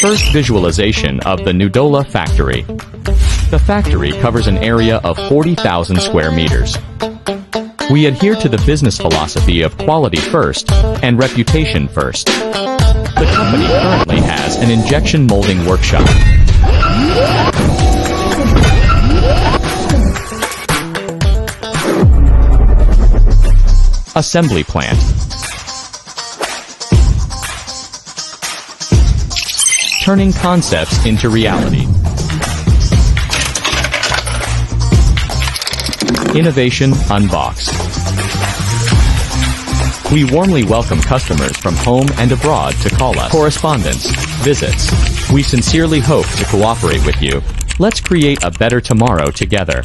First visualization of the Nudola factory. The factory covers an area of 40,000 square meters. We adhere to the business philosophy of quality first and reputation first. The company currently has an injection molding workshop. Assembly plant. Turning concepts into reality. Innovation Unboxed. We warmly welcome customers from home and abroad to call us. Correspondence, visits. We sincerely hope to cooperate with you. Let's create a better tomorrow together.